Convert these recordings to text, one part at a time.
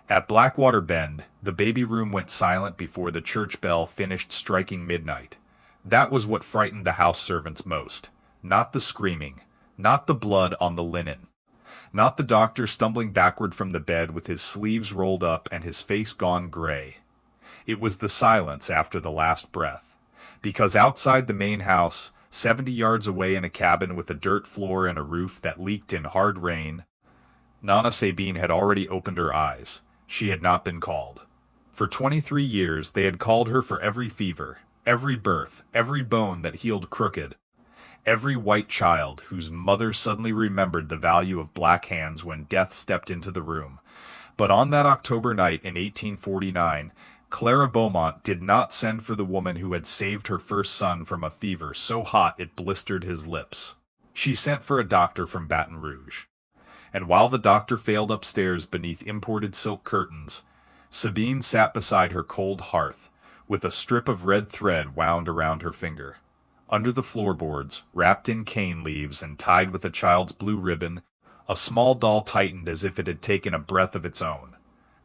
At Blackwater Bend, the baby room went silent before the church bell finished striking midnight. That was what frightened the house servants most. Not the screaming, not the blood on the linen, not the doctor stumbling backward from the bed with his sleeves rolled up and his face gone gray. It was the silence after the last breath. Because outside the main house, 70 yards away in a cabin with a dirt floor and a roof that leaked in hard rain, Nana Sabine had already opened her eyes. She had not been called. For 23 years they had called her for every fever, every birth, every bone that healed crooked, every white child whose mother suddenly remembered the value of black hands when death stepped into the room. But on that October night in 1849, Clara Beaumont did not send for the woman who had saved her first son from a fever so hot it blistered his lips. She sent for a doctor from Baton Rouge. And while the doctor failed upstairs beneath imported silk curtains, Sabine sat beside her cold hearth, with a strip of red thread wound around her finger. Under the floorboards, wrapped in cane leaves and tied with a child's blue ribbon, a small doll tightened as if it had taken a breath of its own.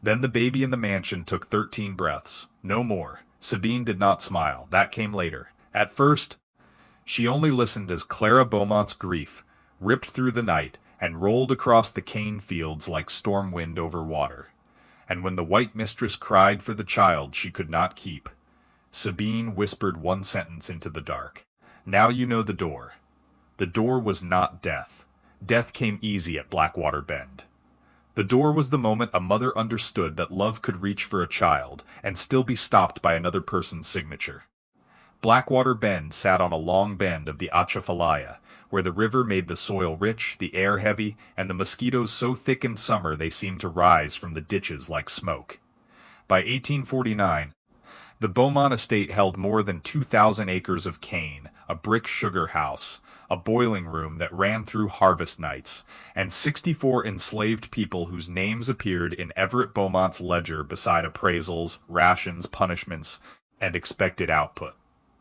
Then the baby in the mansion took 13 breaths, no more. Sabine did not smile. That came later. At first, she only listened as Clara Beaumont's grief ripped through the night and rolled across the cane fields like storm wind over water. And when the white mistress cried for the child she could not keep, Sabine whispered one sentence into the dark. Now you know the door. The door was not death. Death came easy at Blackwater Bend. The door was the moment a mother understood that love could reach for a child and still be stopped by another person's signature. Blackwater Bend sat on a long bend of the Atchafalaya, where the river made the soil rich, the air heavy, and the mosquitoes so thick in summer they seemed to rise from the ditches like smoke. By 1849, the Beaumont estate held more than 2,000 acres of cane, a brick sugar house, a boiling room that ran through harvest nights, and 64 enslaved people whose names appeared in Everett Beaumont's ledger beside appraisals, rations, punishments, and expected output.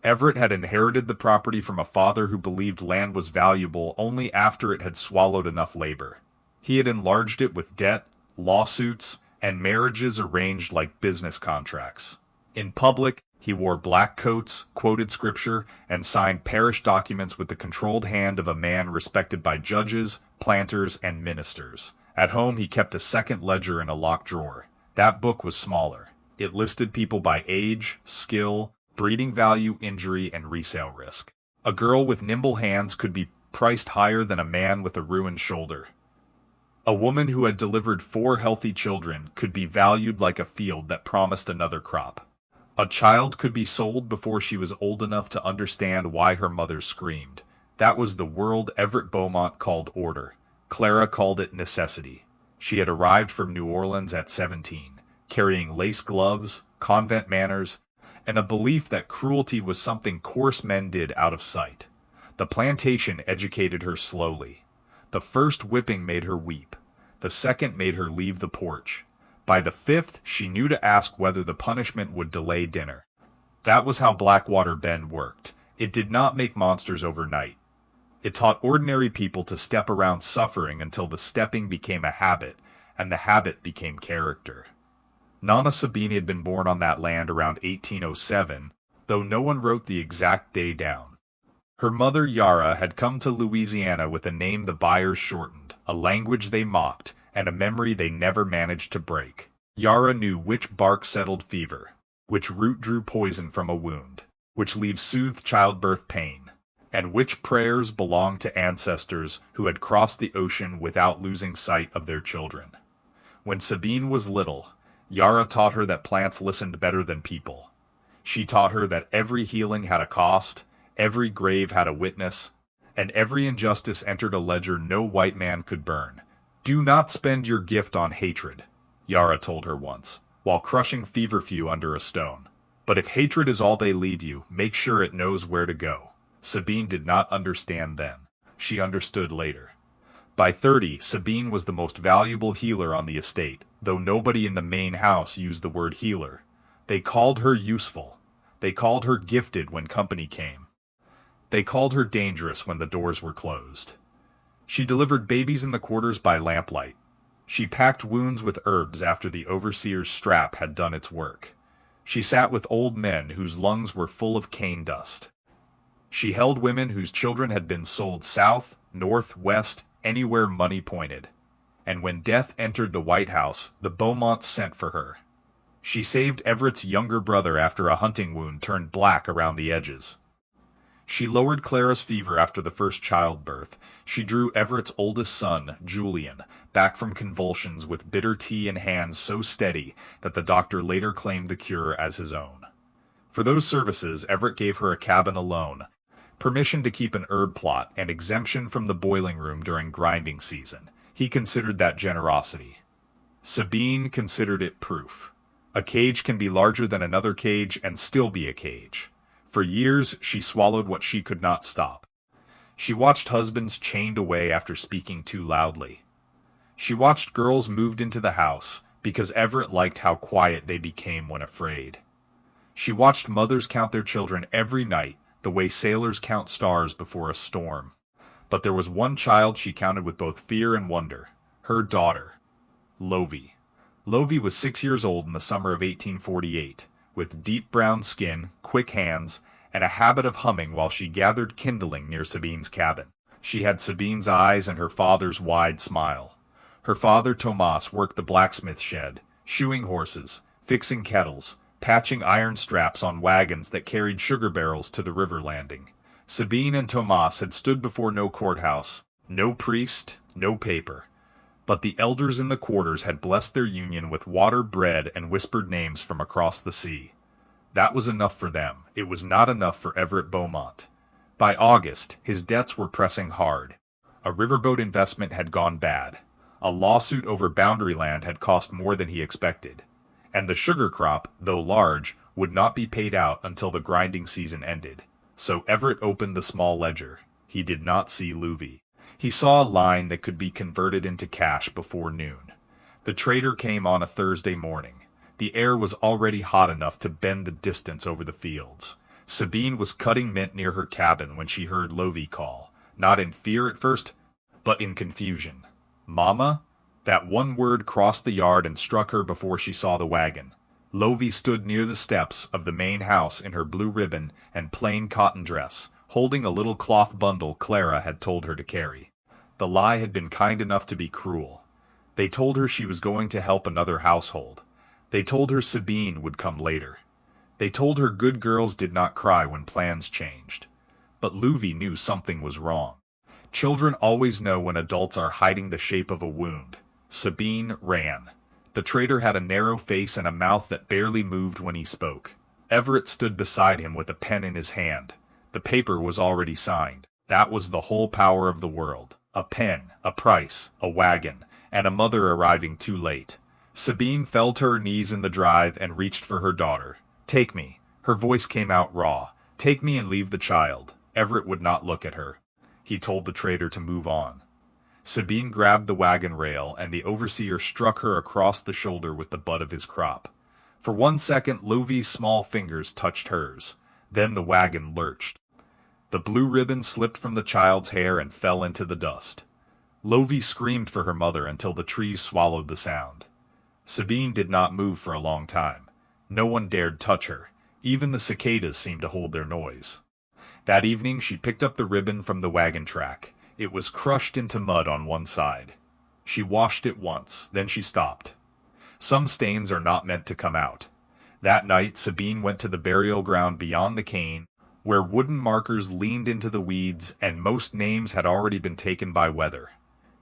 Everett had inherited the property from a father who believed land was valuable only after it had swallowed enough labor. He had enlarged it with debt, lawsuits, and marriages arranged like business contracts. In public, he wore black coats, quoted scripture, and signed parish documents with the controlled hand of a man respected by judges, planters, and ministers. At home, he kept a second ledger in a locked drawer. That book was smaller. It listed people by age, skill, breeding value, injury, and resale risk. A girl with nimble hands could be priced higher than a man with a ruined shoulder. A woman who had delivered 4 healthy children could be valued like a field that promised another crop. A child could be sold before she was old enough to understand why her mother screamed. That was the world Everett Beaumont called order. Clara called it necessity. She had arrived from New Orleans at 17, carrying lace gloves, convent manners, and a belief that cruelty was something coarse men did out of sight. The plantation educated her slowly. The first whipping made her weep. The second made her leave the porch. By the 5th, she knew to ask whether the punishment would delay dinner. That was how Blackwater Bend worked. It did not make monsters overnight. It taught ordinary people to step around suffering until the stepping became a habit, and the habit became character. Nana Sabine had been born on that land around 1807, though no one wrote the exact day down. Her mother, Yara, had come to Louisiana with a name the buyers shortened, a language they mocked, and a memory they never managed to break. Yara knew which bark settled fever, which root drew poison from a wound, which leaves soothed childbirth pain, and which prayers belonged to ancestors who had crossed the ocean without losing sight of their children. When Sabine was little, Yara taught her that plants listened better than people. She taught her that every healing had a cost, every grave had a witness, and every injustice entered a ledger no white man could burn. Do not spend your gift on hatred, Yara told her once, while crushing feverfew under a stone. But if hatred is all they leave you, make sure it knows where to go. Sabine did not understand then. She understood later. By 30, Sabine was the most valuable healer on the estate, though nobody in the main house used the word healer. They called her useful. They called her gifted when company came. They called her dangerous when the doors were closed. She delivered babies in the quarters by lamplight. She packed wounds with herbs after the overseer's strap had done its work. She sat with old men whose lungs were full of cane dust. She held women whose children had been sold south, north, west, anywhere money pointed. And when death entered the White House, the Beaumonts sent for her. She saved Everett's younger brother after a hunting wound turned black around the edges. She lowered Clara's fever after the first childbirth. She drew Everett's oldest son, Julian, back from convulsions with bitter tea in hands so steady that the doctor later claimed the cure as his own. For those services, Everett gave her a cabin alone, permission to keep an herb plot, and exemption from the boiling room during grinding season. He considered that generosity. Sabine considered it proof. A cage can be larger than another cage and still be a cage. For years, she swallowed what she could not stop. She watched husbands chained away after speaking too loudly. She watched girls moved into the house because Everett liked how quiet they became when afraid. She watched mothers count their children every night the way sailors count stars before a storm. But there was one child she counted with both fear and wonder, her daughter, Lovie. Lovie was 6 years old in the summer of 1848, with deep brown skin, quick hands, and a habit of humming while she gathered kindling near Sabine's cabin. She had Sabine's eyes and her father's wide smile. Her father, Tomas, worked the blacksmith shed, shoeing horses, fixing kettles, patching iron straps on wagons that carried sugar barrels to the river landing. Sabine and Tomas had stood before no courthouse, no priest, no paper. But the elders in the quarters had blessed their union with water, bread, and whispered names from across the sea. That was enough for them. It was not enough for Everett Beaumont. By August, his debts were pressing hard. A riverboat investment had gone bad. A lawsuit over boundary land had cost more than he expected. And the sugar crop, though large, would not be paid out until the grinding season ended. So Everett opened the small ledger. He did not see Lovie. He saw a line that could be converted into cash before noon. The trader came on a Thursday morning. The air was already hot enough to bend the distance over the fields. Sabine was cutting mint near her cabin when she heard Lovie call, not in fear at first, but in confusion. "Mama?" That one word crossed the yard and struck her before she saw the wagon. Lovie stood near the steps of the main house in her blue ribbon and plain cotton dress, holding a little cloth bundle Clara had told her to carry. The lie had been kind enough to be cruel. They told her she was going to help another household. They told her Sabine would come later. They told her good girls did not cry when plans changed. But Lovie knew something was wrong. Children always know when adults are hiding the shape of a wound. Sabine ran. The trader had a narrow face and a mouth that barely moved when he spoke. Everett stood beside him with a pen in his hand. The paper was already signed. That was the whole power of the world. A pen, a price, a wagon, and a mother arriving too late. Sabine fell to her knees in the drive and reached for her daughter. "Take me." Her voice came out raw. "Take me and leave the child." Everett would not look at her. He told the trader to move on. Sabine grabbed the wagon rail, and the overseer struck her across the shoulder with the butt of his crop. For 1 second, Lovie's small fingers touched hers. Then the wagon lurched. The blue ribbon slipped from the child's hair and fell into the dust. Lovie screamed for her mother until the trees swallowed the sound. Sabine did not move for a long time. No one dared touch her. Even the cicadas seemed to hold their noise. That evening she picked up the ribbon from the wagon track. It was crushed into mud on one side. She washed it once, then she stopped. Some stains are not meant to come out. That night, Sabine went to the burial ground beyond the cane, where wooden markers leaned into the weeds and most names had already been taken by weather.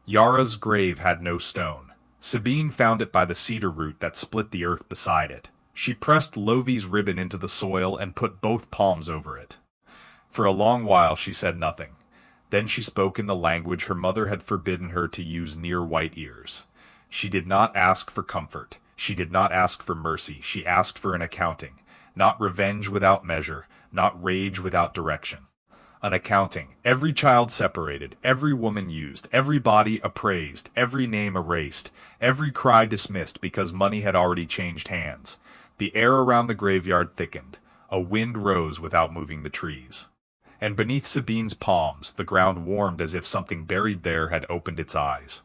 Yara's grave had no stone. Sabine found it by the cedar root that split the earth beside it. She pressed Lovie's ribbon into the soil and put both palms over it. For a long while she said nothing. Then she spoke in the language her mother had forbidden her to use near white ears. She did not ask for comfort. She did not ask for mercy. She asked for an accounting. Not revenge without measure, not rage without direction. An accounting. Every child separated, every woman used, every body appraised, every name erased, every cry dismissed because money had already changed hands. The air around the graveyard thickened. A wind rose without moving the trees. And beneath Sabine's palms, the ground warmed as if something buried there had opened its eyes.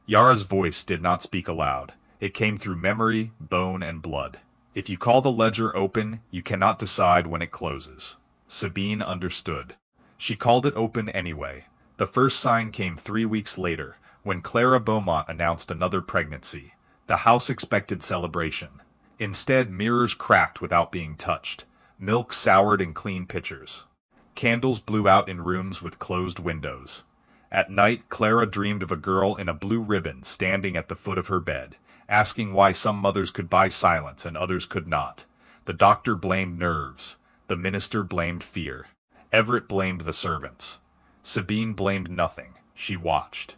Yara's voice did not speak aloud. It came through memory, bone, and blood. If you call the ledger open, you cannot decide when it closes. Sabine understood. She called it open anyway. The first sign came 3 weeks later, when Clara Beaumont announced another pregnancy. The house expected celebration. Instead, mirrors cracked without being touched. Milk soured in clean pitchers. Candles blew out in rooms with closed windows. At night, Clara dreamed of a girl in a blue ribbon standing at the foot of her bed, asking why some mothers could buy silence and others could not. The doctor blamed nerves. The minister blamed fear. Everett blamed the servants. Sabine blamed nothing. She watched.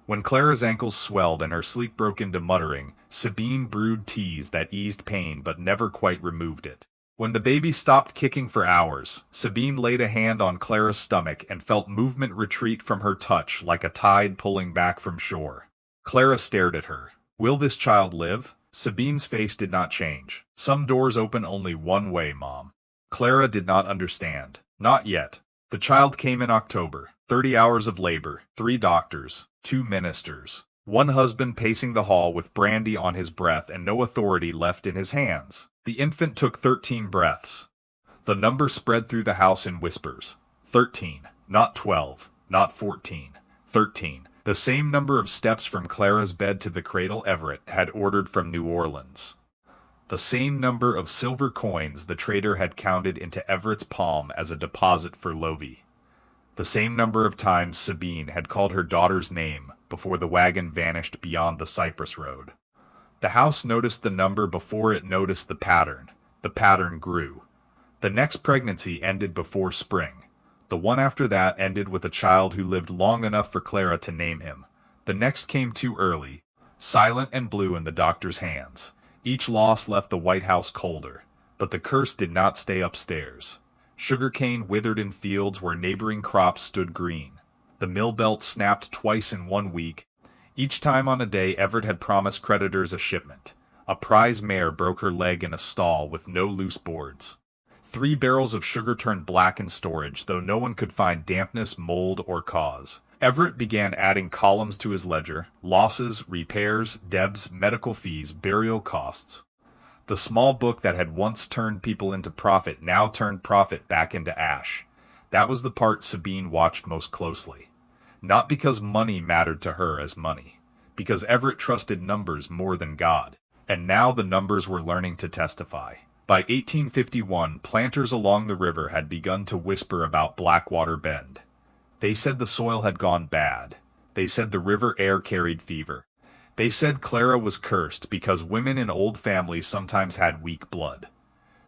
When Clara's ankles swelled and her sleep broke into muttering, Sabine brewed teas that eased pain but never quite removed it. When the baby stopped kicking for hours, Sabine laid a hand on Clara's stomach and felt movement retreat from her touch like a tide pulling back from shore. Clara stared at her. Will this child live? Sabine's face did not change. Some doors open only one way, Mom. Clara did not understand. Not yet. The child came in October. 30 hours of labor, 3 doctors, 2 ministers, 1 husband pacing the hall with brandy on his breath and no authority left in his hands. The infant took 13 breaths. The number spread through the house in whispers. 13, not 12, not 14, 13. The same number of steps from Clara's bed to the cradle Everett had ordered from New Orleans. The same number of silver coins the trader had counted into Everett's palm as a deposit for Lovey. The same number of times Sabine had called her daughter's name before the wagon vanished beyond the cypress road. The house noticed the number before it noticed the pattern. The pattern grew. The next pregnancy ended before spring. The one after that ended with a child who lived long enough for Clara to name him. The next came too early, silent and blue in the doctor's hands. Each loss left the White House colder, but the curse did not stay upstairs. Sugarcane withered in fields where neighboring crops stood green. The mill belt snapped twice in 1 week. Each time on a day Everett had promised creditors a shipment. A prize mare broke her leg in a stall with no loose boards. 3 barrels of sugar turned black in storage, though no one could find dampness, mold, or cause. Everett began adding columns to his ledger: losses, repairs, debts, medical fees, burial costs. The small book that had once turned people into profit now turned profit back into ash. That was the part Sabine watched most closely. Not because money mattered to her as money, because Everett trusted numbers more than God. And now the numbers were learning to testify. By 1851, planters along the river had begun to whisper about Blackwater Bend. They said the soil had gone bad. They said the river air carried fever. They said Clara was cursed because women in old families sometimes had weak blood.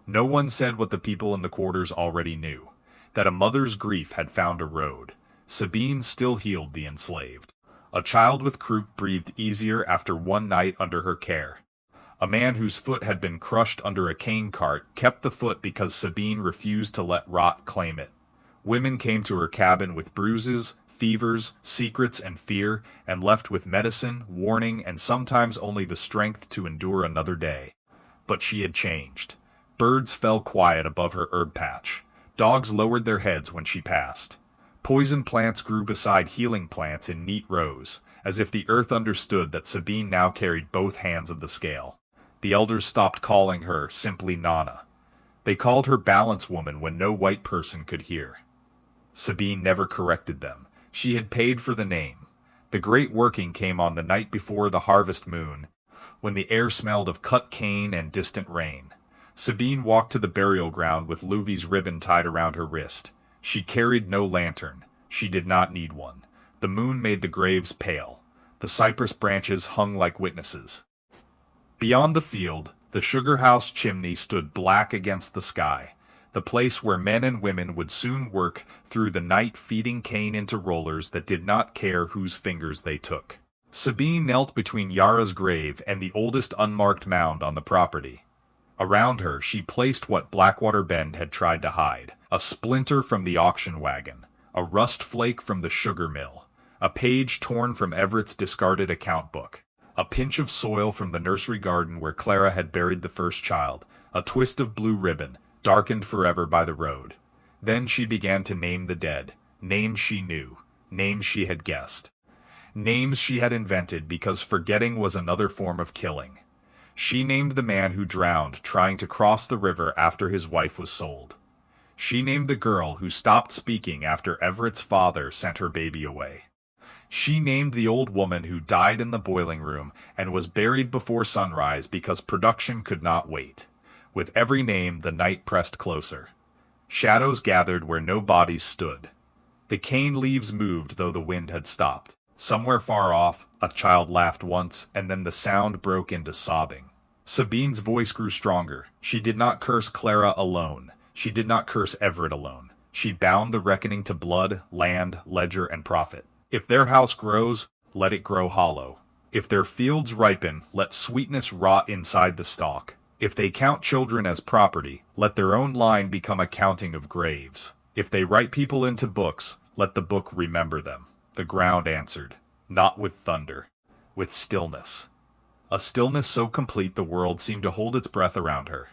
No one said what the people in the quarters already knew, that a mother's grief had found a road. Sabine still healed the enslaved. A child with croup breathed easier after 1 night under her care. A man whose foot had been crushed under a cane cart kept the foot because Sabine refused to let rot claim it. Women came to her cabin with bruises, fevers, secrets, and fear, and left with medicine, warning, and sometimes only the strength to endure another day. But she had changed. Birds fell quiet above her herb patch. Dogs lowered their heads when she passed. Poison plants grew beside healing plants in neat rows, as if the earth understood that Sabine now carried both hands of the scale. The elders stopped calling her simply Nana. They called her Balance Woman when no white person could hear. Sabine never corrected them. She had paid for the name. The great working came on the night before the harvest moon, when the air smelled of cut cane and distant rain. Sabine walked to the burial ground with Louis's ribbon tied around her wrist. She carried no lantern. She did not need one. The moon made the graves pale. The cypress branches hung like witnesses. Beyond the field, the sugar house chimney stood black against the sky, the place where men and women would soon work through the night feeding cane into rollers that did not care whose fingers they took. Sabine knelt between Yara's grave and the oldest unmarked mound on the property. Around her she placed what Blackwater Bend had tried to hide: a splinter from the auction wagon, a rust flake from the sugar mill, a page torn from Everett's discarded account book, a pinch of soil from the nursery garden where Clara had buried the first child, a twist of blue ribbon, darkened forever by the road. Then she began to name the dead, names she knew, names she had guessed. Names she had invented because forgetting was another form of killing. She named the man who drowned trying to cross the river after his wife was sold. She named the girl who stopped speaking after Everett's father sent her baby away. She named the old woman who died in the boiling room and was buried before sunrise because production could not wait. With every name, the night pressed closer. Shadows gathered where no bodies stood. The cane leaves moved though the wind had stopped. Somewhere far off, a child laughed once, and then the sound broke into sobbing. Sabine's voice grew stronger. She did not curse Clara alone. She did not curse Everett alone. She bound the reckoning to blood, land, ledger, and profit. If their house grows, let it grow hollow. If their fields ripen, let sweetness rot inside the stalk. If they count children as property, let their own line become a counting of graves. If they write people into books, let the book remember them. The ground answered, not with thunder, with stillness. A stillness so complete the world seemed to hold its breath around her.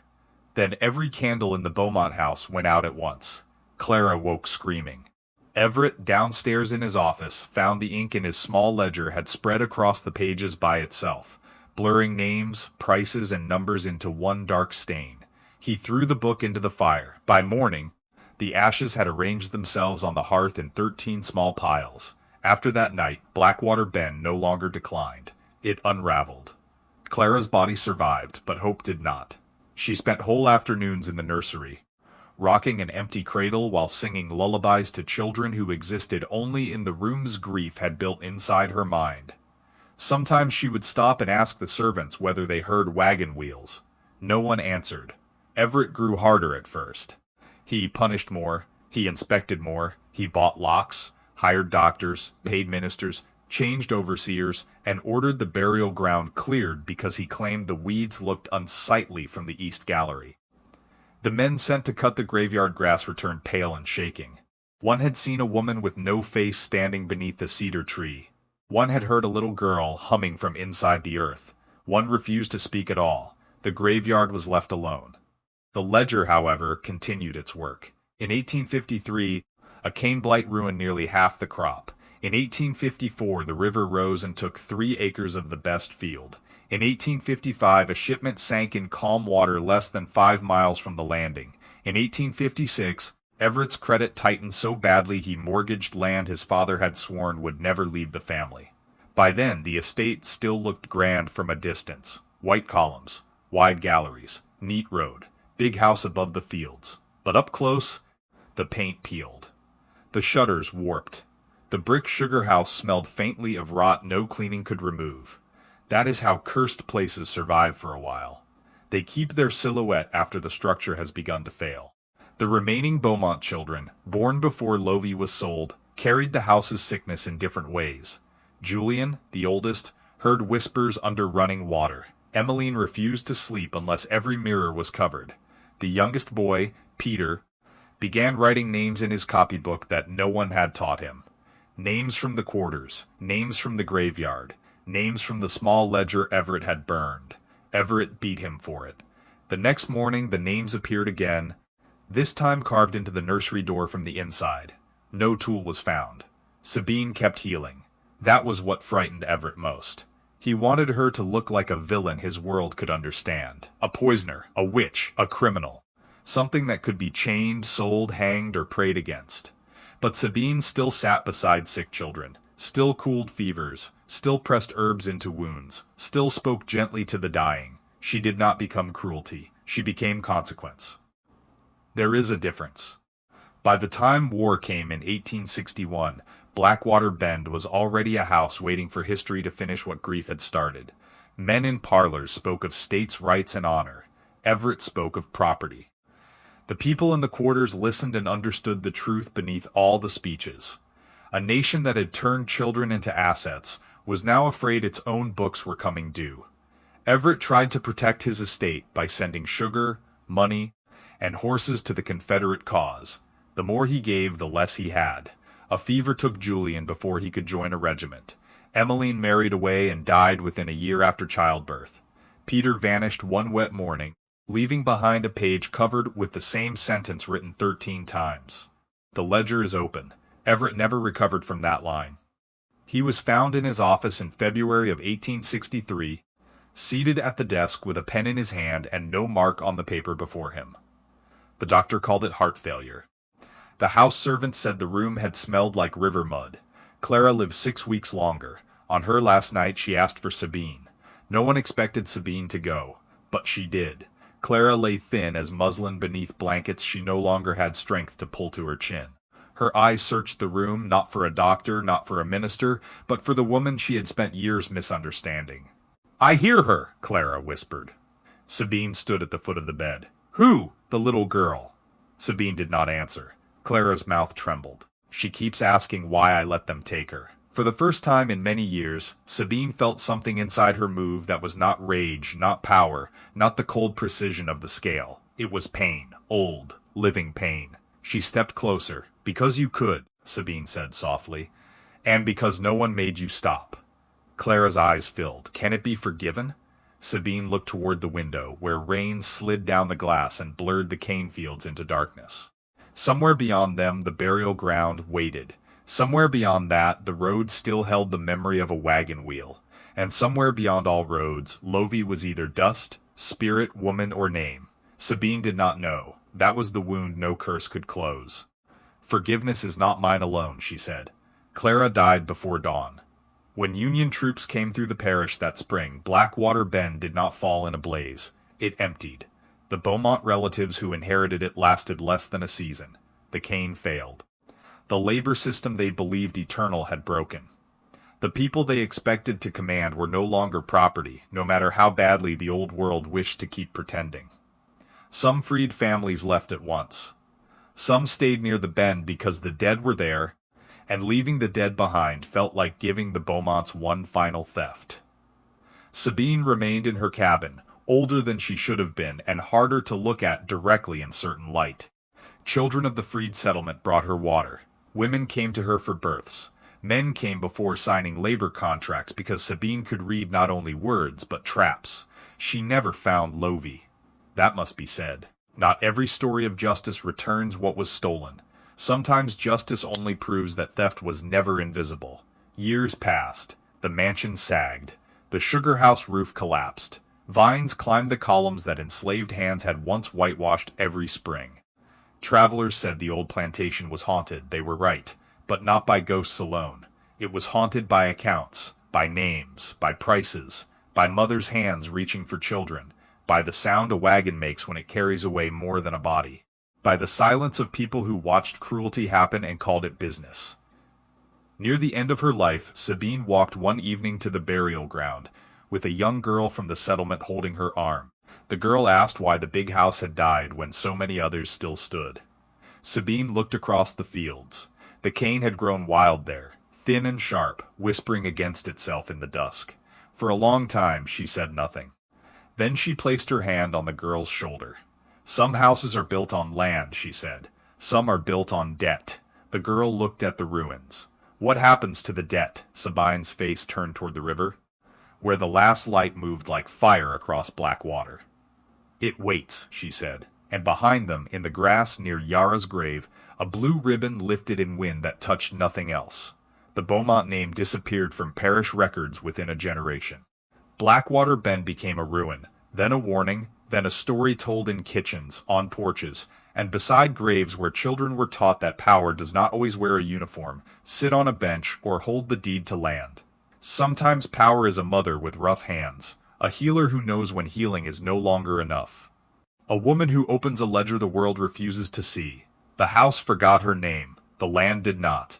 Then every candle in the Beaumont house went out at once. Clara woke screaming. Everett, downstairs in his office, found the ink in his small ledger had spread across the pages by itself, blurring names, prices, and numbers into one dark stain. He threw the book into the fire. By morning, the ashes had arranged themselves on the hearth in 13 small piles. After that night, Blackwater Bend no longer declined. It unraveled. Clara's body survived, but hope did not. She spent whole afternoons in the nursery, rocking an empty cradle while singing lullabies to children who existed only in the rooms grief had built inside her mind. Sometimes she would stop and ask the servants whether they heard wagon wheels. No one answered. Everett grew harder at first. He punished more, he inspected more, he bought locks, hired doctors, paid ministers, changed overseers, and ordered the burial ground cleared because he claimed the weeds looked unsightly from the east gallery. The men sent to cut the graveyard grass returned pale and shaking. One had seen a woman with no face standing beneath the cedar tree. One had heard a little girl humming from inside the earth. One refused to speak at all. The graveyard was left alone. The ledger, however, continued its work. In 1853, a cane blight ruined nearly half the crop. In 1854, the river rose and took 3 acres of the best field. In 1855, a shipment sank in calm water less than 5 miles from the landing. In 1856, Everett's credit tightened so badly he mortgaged land his father had sworn would never leave the family. By then, the estate still looked grand from a distance. White columns, wide galleries, neat road, big house above the fields. But up close, the paint peeled. The shutters warped. The brick sugar house smelled faintly of rot no cleaning could remove. That is how cursed places survive for a while. They keep their silhouette after the structure has begun to fail. The remaining Beaumont children, born before Lovey was sold, carried the house's sickness in different ways. Julian, the oldest, heard whispers under running water. Emmeline refused to sleep unless every mirror was covered. The youngest boy, Peter, began writing names in his copybook that no one had taught him. Names from the quarters, names from the graveyard, names from the small ledger Everett had burned. Everett beat him for it. The next morning the names appeared again, this time carved into the nursery door from the inside. No tool was found. Sabine kept healing. That was what frightened Everett most. He wanted her to look like a villain his world could understand. A poisoner, a witch, a criminal. Something that could be chained, sold, hanged, or prayed against. But Sabine still sat beside sick children, still cooled fevers, still pressed herbs into wounds, still spoke gently to the dying. She did not become cruelty. She became consequence. There is a difference. By the time war came in 1861, Blackwater Bend was already a house waiting for history to finish what grief had started. Men in parlors spoke of states' rights and honor. Everett spoke of property. The people in the quarters listened and understood the truth beneath all the speeches. A nation that had turned children into assets was now afraid its own books were coming due. Everett tried to protect his estate by sending sugar, money, and horses to the Confederate cause. The more he gave, the less he had. A fever took Julian before he could join a regiment. Emmeline married away and died within a year after childbirth. Peter vanished one wet morning, leaving behind a page covered with the same sentence written 13 times. The ledger is open. Everett never recovered from that line. He was found in his office in February of 1863, seated at the desk with a pen in his hand and no mark on the paper before him. The doctor called it heart failure. The house servant said the room had smelled like river mud. Clara lived 6 weeks longer. On her last night she asked for Sabine. No one expected Sabine to go, but she did. Clara lay thin as muslin beneath blankets she no longer had strength to pull to her chin. Her eyes searched the room, not for a doctor, not for a minister, but for the woman she had spent years misunderstanding. "I hear her," Clara whispered. Sabine stood at the foot of the bed. "Who?" "The little girl." Sabine did not answer. Clara's mouth trembled. "She keeps asking why I let them take her." For the first time in many years, Sabine felt something inside her move that was not rage, not power, not the cold precision of the scale. It was pain, old, living pain. She stepped closer. "Because you could," Sabine said softly, "and because no one made you stop." Clara's eyes filled. "Can it be forgiven?" Sabine looked toward the window, where rain slid down the glass and blurred the cane fields into darkness. Somewhere beyond them, the burial ground waited. Somewhere beyond that, the road still held the memory of a wagon wheel. And somewhere beyond all roads, Lovey was either dust, spirit, woman, or name. Sabine did not know. That was the wound no curse could close. "Forgiveness is not mine alone," she said. Clara died before dawn. When Union troops came through the parish that spring, Blackwater Bend did not fall in a blaze. It emptied. The Beaumont relatives who inherited it lasted less than a season. The cane failed. The labor system they believed eternal had broken. The people they expected to command were no longer property, no matter how badly the old world wished to keep pretending. Some freed families left at once. Some stayed near the bend because the dead were there, and leaving the dead behind felt like giving the Beaumonts one final theft. Sabine remained in her cabin, older than she should have been and harder to look at directly in certain light. Children of the freed settlement brought her water. Women came to her for births. Men came before signing labor contracts because Sabine could read not only words but traps. She never found Lovey. That must be said. Not every story of justice returns what was stolen. Sometimes justice only proves that theft was never invisible. Years passed. The mansion sagged. The sugar house roof collapsed. Vines climbed the columns that enslaved hands had once whitewashed every spring. Travelers said the old plantation was haunted. They were right, but not by ghosts alone. It was haunted by accounts, by names, by prices, by mothers' hands reaching for children, by the sound a wagon makes when it carries away more than a body, by the silence of people who watched cruelty happen and called it business. Near the end of her life, Sabine walked one evening to the burial ground, with a young girl from the settlement holding her arm. The girl asked why the big house had died when so many others still stood. Sabine looked across the fields. The cane had grown wild there, thin and sharp, whispering against itself in the dusk. For a long time she said nothing. Then she placed her hand on the girl's shoulder. "Some houses are built on land," she said. "Some are built on debt." The girl looked at the ruins. "What happens to the debt?" Sabine's face turned toward the river, where the last light moved like fire across black water. "It waits," she said, and behind them, in the grass near Yara's grave, a blue ribbon lifted in wind that touched nothing else. The Beaumont name disappeared from parish records within a generation. Blackwater Bend became a ruin, then a warning, then a story told in kitchens, on porches, and beside graves where children were taught that power does not always wear a uniform, sit on a bench, or hold the deed to land. Sometimes power is a mother with rough hands, a healer who knows when healing is no longer enough. A woman who opens a ledger the world refuses to see. The house forgot her name, the land did not.